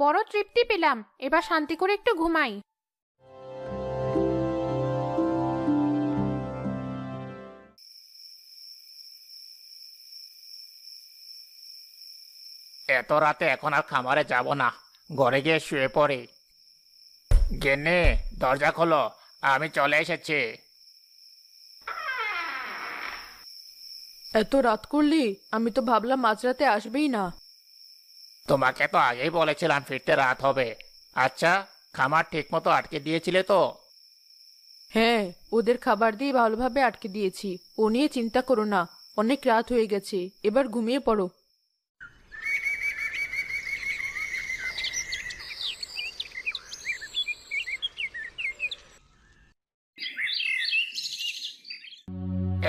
বড় তৃপ্তি পেলাম। এবার শান্তি করে একটু ঘুমাই। এত রাতে এখন আর খামারে যাব না, ঘরে গিয়ে শুয়ে পড়ি। গিন্নি, দরজা খোলো, আমি চলে এসেছি। এত রাত করলি? আমি তো ভাবলাম মাঝরাতে আসবেই না। তোমাকে তো আগেই বলেছিলাম ফিরতে রাত হবে। আচ্ছা, খামার ঠিক মতো আটকে দিয়েছিলে তো? হ্যাঁ, ওদের খাবার দিয়ে ভালোভাবে আটকে দিয়েছি। ও নিয়ে চিন্তা করো না। অনেক রাত হয়ে গেছে, এবার ঘুমিয়ে পড়ো।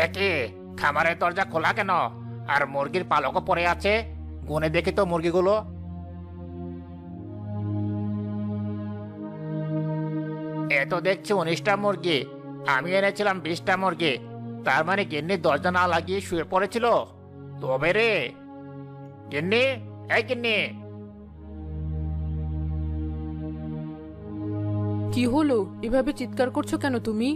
একই, খামারের দরজা খোলা কেন? আর মুরগির পালকও পড়ে আছে। গুনে দেখি তো মুরগিগুলো। এ তো দেখছি 19টা মুরগি। আমি এনেছিলাম 20টা মুরগি। তার মানে গিন্নি দরজা না লাগিয়ে শুয়ে পড়েছিল। তবে রে, গিন্নি, এই গিন্নি। কি হলো? এভাবে চিৎকার করছো কেন তুমি?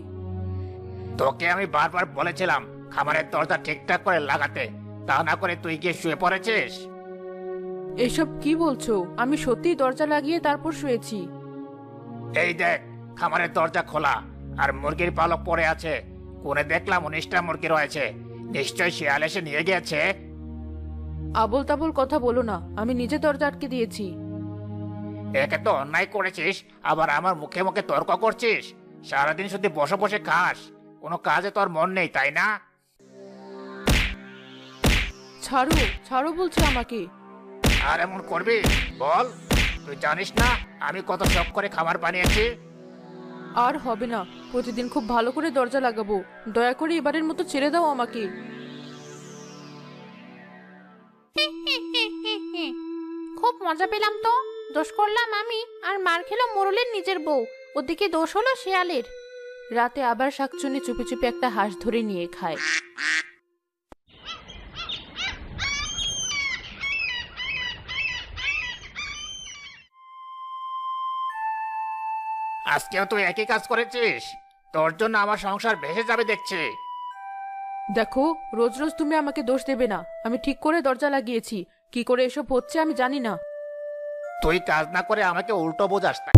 তোকে আমি বারবার বলেছিলাম খামারের দরজা ঠিকঠাক করে লাগাতে, তা না করে তুই গিয়ে শুয়ে পড়েছিস। এসব কি বলছো? আমি সত্যিই দরজা লাগিয়ে তারপর শুয়েছি। এই দেখ, খামারের দরজা খোলা আর মুরগির পালক পড়ে আছে। কোণে দেখলাম 19টা মুরগি রয়েছে। নিশ্চয় শিয়াল এসে নিয়ে গেছে। আবোল তাবোল কথা বলো না, আমি নিজে দরজা আটকে দিয়েছি। একে তো অন্যায় করেছিস, আবার আমার মুখে মুখে তর্ক করছিস। সারাদিন শুধু বসে বসে খাস, কোনো কাজে তোর মন নেই, তাই না? ছাড়ো, ছাড়ো বলছে আমাকে। আর এমন করবি? বল, তুই জানিস না আমি কত শখ করে খাবার বানিয়েছি। আর হবে না, প্রতিদিন খুব ভালো করে দরজা লাগাবো। দয়া করে এবারের মতো ছেড়ে দাও আমাকে। খুব মজা পেলাম তো। দোষ করলাম আমি, আর মার খেলো মোরলের নিজের বউ। ওদিকে দোষ হলো শিয়ালের। রাতে আবার শাকচুন্নি চুপি চুপি একটা হাঁস ধরে নিয়ে খায়। আজকেও তুই একই কাজ করেছিস। তোর জন্য আমার সংসার ভেসে যাবে দেখছি। দেখো, রোজ রোজ তুমি আমাকে দোষ দেবে না। আমি ঠিক করে দরজা লাগিয়েছি। কি করে এসব হচ্ছে আমি জানি না। তুই কাজ না করে আমাকে উল্টো বোঝাস, তাই?